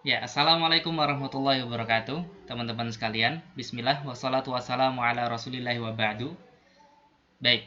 Ya, Assalamualaikum warahmatullahi wabarakatuh, teman-teman sekalian. Bismillah, wassalatu wassalamu ala rasulillahi wa ba'du. Baik,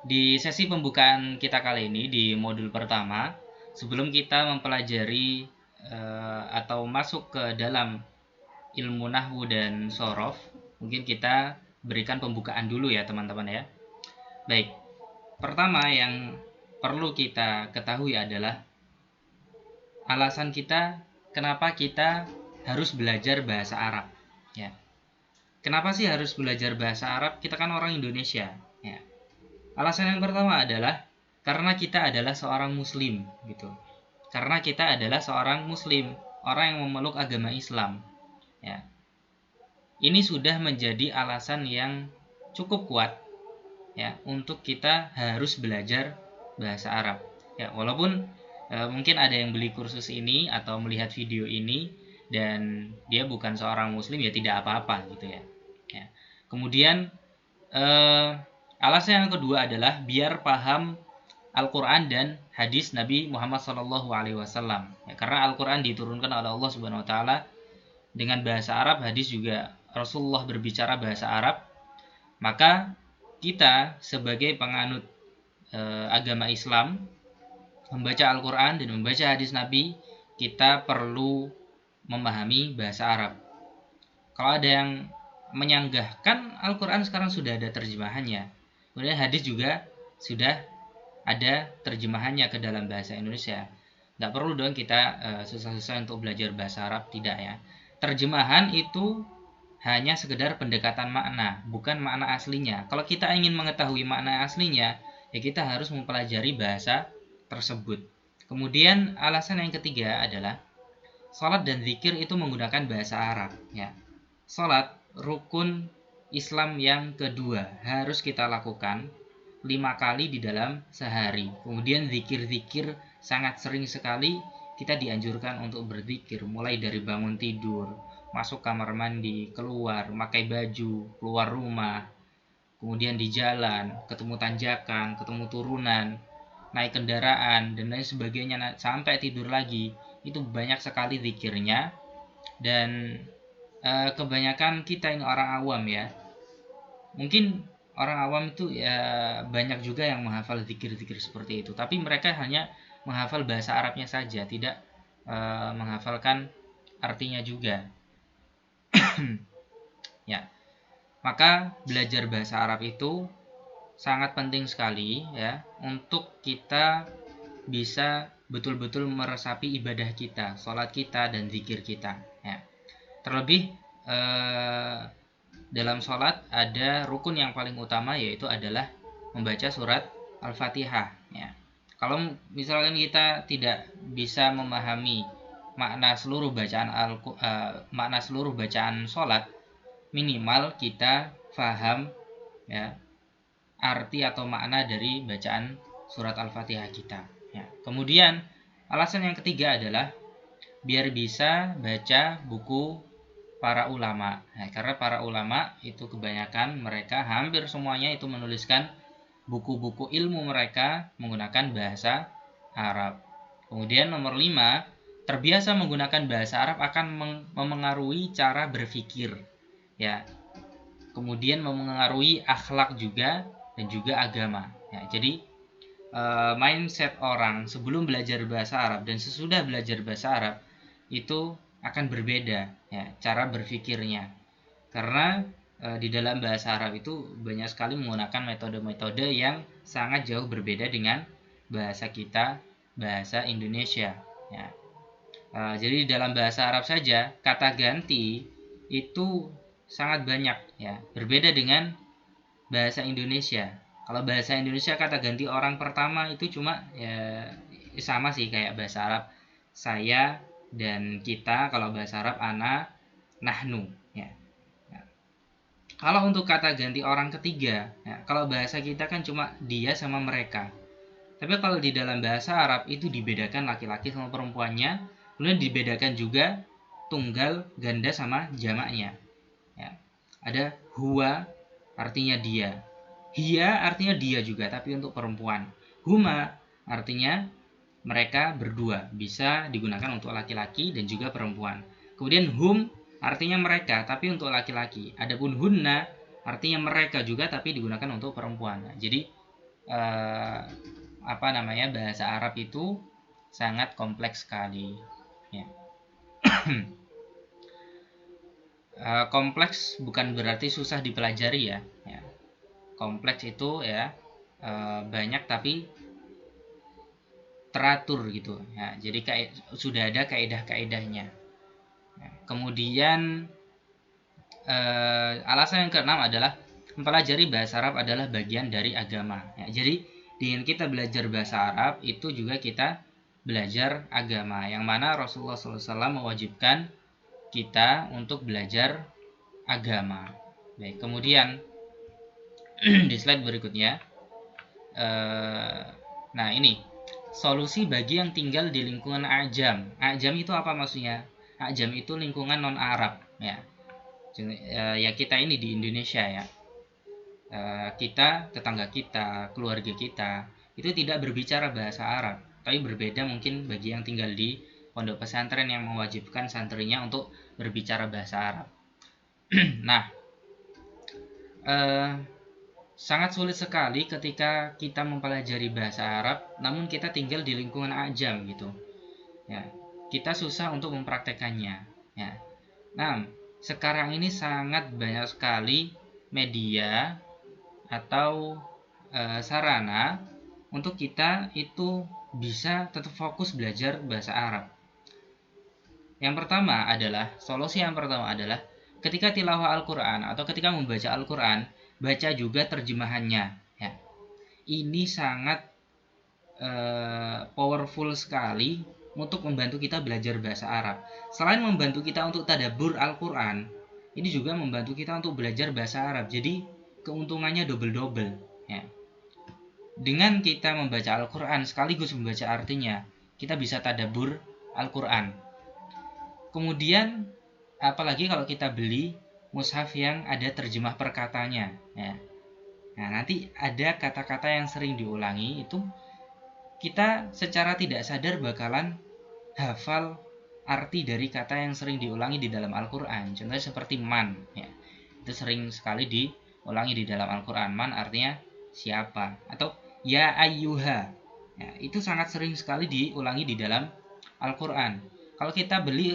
di sesi pembukaan kita kali ini di modul pertama, sebelum kita mempelajari atau masuk ke dalam ilmu nahwu dan sorof, mungkin kita berikan pembukaan dulu ya teman-teman ya. Baik, pertama yang perlu kita ketahui adalah alasan kita kenapa kita harus belajar bahasa Arab ya. Kenapa sih harus belajar bahasa Arab? Kita kan orang Indonesia ya. Alasan yang pertama adalah karena kita adalah seorang muslim gitu. Karena kita adalah seorang muslim, orang yang memeluk agama Islam ya. Ini sudah menjadi alasan yang cukup kuat ya untuk kita harus belajar bahasa Arab ya. Walaupun mungkin ada yang beli kursus ini atau melihat video ini dan dia bukan seorang muslim, ya tidak apa-apa gitu ya. Kemudian alasan yang kedua adalah biar paham Al-Quran dan hadis Nabi Muhammad SAW ya, karena Al-Quran diturunkan oleh Allah Subhanahu Wa Taala dengan bahasa Arab, hadis juga Rasulullah berbicara bahasa Arab. Maka kita sebagai penganut agama Islam, membaca Al-Quran dan membaca hadis Nabi, kita perlu memahami bahasa Arab. Kalau ada yang menyanggah, kan Al-Quran sekarang sudah ada terjemahannya, kemudian hadis juga sudah ada terjemahannya ke dalam bahasa Indonesia. Nggak perlu dong kita susah-susah untuk belajar bahasa Arab, tidak ya. Terjemahan itu hanya sekedar pendekatan makna, bukan makna aslinya. Kalau kita ingin mengetahui makna aslinya, ya kita harus mempelajari bahasa tersebut. Kemudian alasan yang ketiga adalah salat dan zikir itu menggunakan bahasa Arab ya. Salat rukun Islam yang kedua harus kita lakukan 5 kali di dalam sehari. Kemudian zikir-zikir sangat sering sekali kita dianjurkan untuk berzikir, mulai dari bangun tidur, masuk kamar mandi, keluar, pakai baju, keluar rumah, kemudian di jalan, ketemu tanjakan, ketemu turunan, naik kendaraan, dan lain sebagainya, sampai tidur lagi. Itu banyak sekali zikirnya. Dan kebanyakan kita ini orang awam ya, mungkin orang awam itu ya banyak juga yang menghafal zikir-zikir seperti itu, tapi mereka hanya menghafal bahasa Arabnya saja, tidak menghafalkan artinya juga. Ya, maka belajar bahasa Arab itu sangat penting sekali ya untuk kita bisa betul-betul meresapi ibadah kita, sholat kita, dan zikir kita ya. Terlebih dalam sholat ada rukun yang paling utama, yaitu adalah membaca surat Al-Fatihah ya. Kalau misalkan kita tidak bisa memahami makna seluruh bacaan sholat, minimal kita paham ya arti atau makna dari bacaan surat Al-Fatihah kita ya. Kemudian alasan yang ketiga adalah biar bisa baca buku para ulama. Nah, karena para ulama itu kebanyakan mereka hampir semuanya itu menuliskan buku-buku ilmu mereka menggunakan bahasa Arab. Kemudian nomor 5, terbiasa menggunakan bahasa Arab akan memengaruhi cara berpikir ya. Kemudian memengaruhi akhlak juga dan juga agama ya. Jadi mindset orang sebelum belajar bahasa Arab dan sesudah belajar bahasa Arab itu akan berbeda ya cara berpikirnya, karena di dalam bahasa Arab itu banyak sekali menggunakan metode-metode yang sangat jauh berbeda dengan bahasa kita, bahasa Indonesia ya. Jadi dalam bahasa Arab saja kata ganti itu sangat banyak ya, berbeda dengan bahasa Indonesia. Kalau bahasa Indonesia kata ganti orang pertama itu cuma ya sama sih kayak bahasa Arab, saya dan kita. Kalau bahasa Arab ana, nahnu ya. Kalau untuk kata ganti orang ketiga ya, kalau bahasa kita kan cuma dia sama mereka. Tapi kalau di dalam bahasa Arab itu dibedakan laki-laki sama perempuannya, kemudian dibedakan juga tunggal, ganda sama jamaknya ya. Ada huwa artinya dia, hiya artinya dia juga tapi untuk perempuan, huma artinya mereka berdua, bisa digunakan untuk laki-laki dan juga perempuan. Kemudian hum artinya mereka tapi untuk laki-laki. Adapun hunna artinya mereka juga tapi digunakan untuk perempuan. Nah, jadi bahasa Arab itu sangat kompleks sekali. Ya. Kompleks bukan berarti susah dipelajari ya. Kompleks itu ya banyak tapi teratur gitu ya. Jadi sudah ada kaedah-kaedahnya. Kemudian alasan yang keenam adalah mempelajari bahasa Arab adalah bagian dari agama ya. Jadi dengan kita belajar bahasa Arab itu juga kita belajar agama, yang mana Rasulullah SAW mewajibkan kita untuk belajar agama. Baik, kemudian di slide berikutnya, nah ini solusi bagi yang tinggal di lingkungan ajam. Ajam itu apa maksudnya? Ajam itu lingkungan non Arab ya. Ya kita ini di Indonesia ya. Kita, tetangga kita, keluarga kita itu tidak berbicara bahasa Arab, tapi berbeda mungkin bagi yang tinggal di pondok pesantren yang mewajibkan santrinya untuk berbicara bahasa Arab. Nah, sangat sulit sekali ketika kita mempelajari bahasa Arab namun kita tinggal di lingkungan ajam gitu ya, kita susah untuk mempraktekannya ya. Nah, sekarang ini sangat banyak sekali media atau sarana untuk kita itu bisa tetap fokus belajar bahasa Arab. Solusi yang pertama adalah ketika tilawah Al-Quran atau ketika membaca Al-Quran, baca juga terjemahannya ya. Ini sangat powerful sekali untuk membantu kita belajar bahasa Arab. Selain membantu kita untuk tadabbur Al-Quran, ini juga membantu kita untuk belajar bahasa Arab. Jadi keuntungannya double-double ya. Dengan kita membaca Al-Quran sekaligus membaca artinya, kita bisa tadabbur Al-Quran. Kemudian apalagi kalau kita beli mushaf yang ada terjemah perkatanya ya. Nah, nanti ada kata-kata yang sering diulangi, itu kita secara tidak sadar bakalan hafal arti dari kata yang sering diulangi di dalam Al-Quran. Contohnya seperti man ya. Itu sering sekali diulangi di dalam Al-Quran. Man artinya siapa, atau ya ayyuha ya, itu sangat sering sekali diulangi di dalam Al-Quran. Kalau kita beli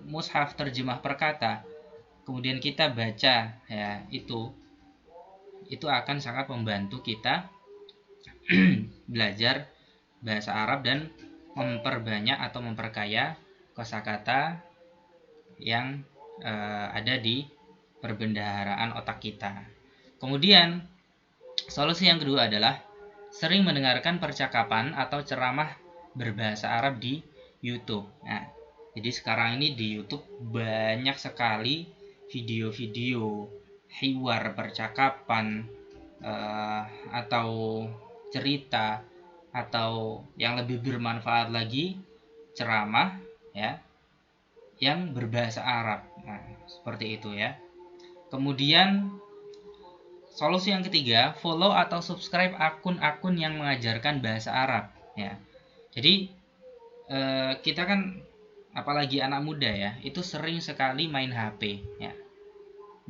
mushaf terjemah perkata kemudian kita baca ya, itu akan sangat membantu kita belajar bahasa Arab dan memperbanyak atau memperkaya kosakata yang ada di perbendaharaan otak kita. Kemudian solusi yang kedua adalah sering mendengarkan percakapan atau ceramah berbahasa Arab di YouTube. Nah, jadi sekarang ini di YouTube banyak sekali video-video hiwar percakapan atau cerita, atau yang lebih bermanfaat lagi ceramah ya yang berbahasa Arab. Nah, seperti itu ya. Kemudian solusi yang ketiga, follow atau subscribe akun-akun yang mengajarkan bahasa Arab ya. Jadi kita kan apalagi anak muda ya, itu sering sekali main HP ya.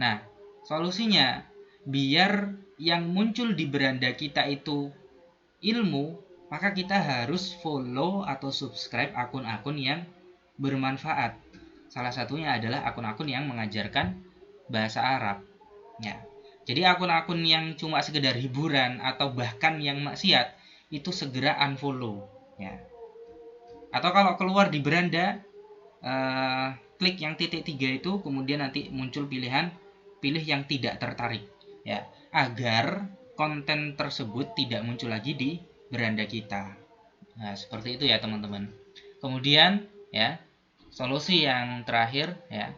Nah, solusinya biar yang muncul di beranda kita itu ilmu, maka kita harus follow atau subscribe akun-akun yang bermanfaat. Salah satunya adalah akun-akun yang mengajarkan bahasa Arab ya. Jadi akun-akun yang cuma sekedar hiburan atau bahkan yang maksiat itu segera unfollow ya. Atau kalau keluar di beranda, klik yang titik 3 itu, kemudian nanti muncul pilih yang tidak tertarik ya, agar konten tersebut tidak muncul lagi di beranda kita. Nah, seperti itu ya teman-teman. Kemudian ya, solusi yang terakhir ya,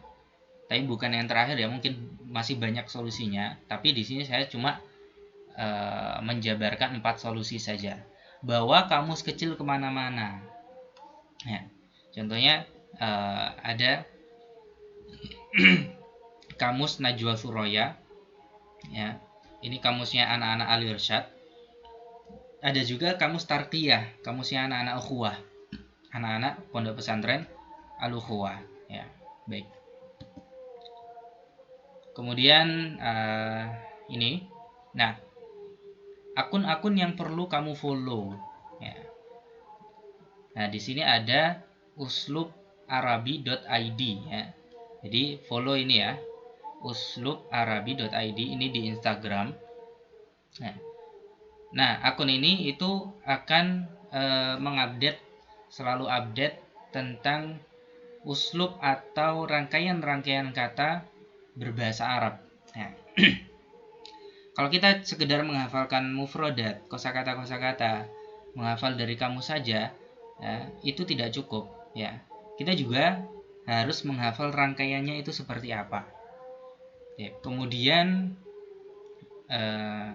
tapi bukan yang terakhir ya, mungkin masih banyak solusinya, tapi di sini saya cuma menjabarkan 4 solusi saja. Bawa kamus kecil kemana-mana ya. Contohnya ada kamus Najwa Suroya ya. Ini kamusnya anak-anak Al-Irsyad. ada juga kamus Tarqiyah, kamusnya anak-anak ukhuwah, anak-anak pondok pesantren al-ukhuwah, ya. Baik. Kemudian ini, nah, akun-akun yang perlu kamu follow, ya. Nah, di sini ada uslubarabi.id, ya. Jadi follow ini ya, uslubarabi.id, ini di Instagram. Nah, akun ini itu akan mengupdate, selalu update tentang uslub atau rangkaian-rangkaian kata berbahasa Arab. Nah, kalau kita sekedar menghafalkan mufradat, kosakata-kosakata, menghafal dari kamus saja, ya, itu tidak cukup. Ya, kita juga harus menghafal rangkaiannya itu seperti apa. Ya, kemudian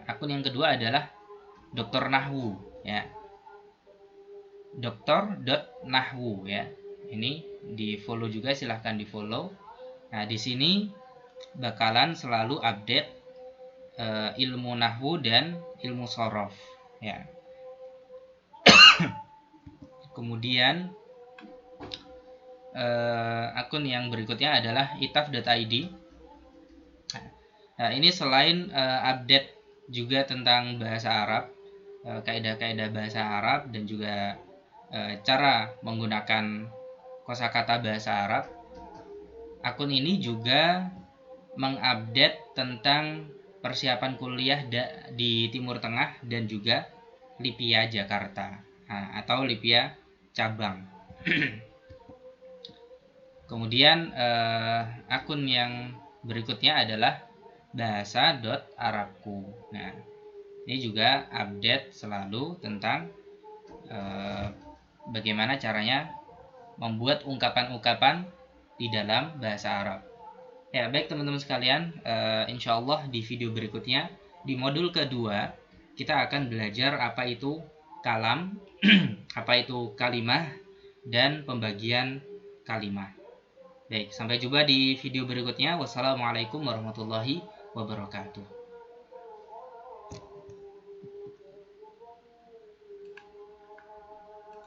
akun yang kedua adalah Dr. Nahwu, ya. Dr.nahwu, ya. Ini di follow juga, silahkan di follow. Nah, di sini bakalan selalu update ilmu nahwu dan ilmu sorof, ya. Kemudian akun yang berikutnya adalah itaf.id. Nah, ini selain update juga tentang bahasa Arab, kaidah-kaidah bahasa Arab, dan juga cara menggunakan kosakata bahasa Arab, akun ini juga mengupdate tentang persiapan kuliah di Timur Tengah dan juga Lipia Jakarta, atau Lipia cabang. Kemudian akun yang berikutnya adalah bahasa.arabku. Nah, ini juga update selalu tentang bagaimana caranya membuat ungkapan-ungkapan di dalam bahasa Arab. Ya, baik teman-teman sekalian, insya Allah di video berikutnya, di modul kedua, kita akan belajar apa itu kalam, apa itu kalimah, dan pembagian kalimah. Baik, sampai jumpa di video berikutnya. Wassalamualaikum warahmatullahi wabarakatuh.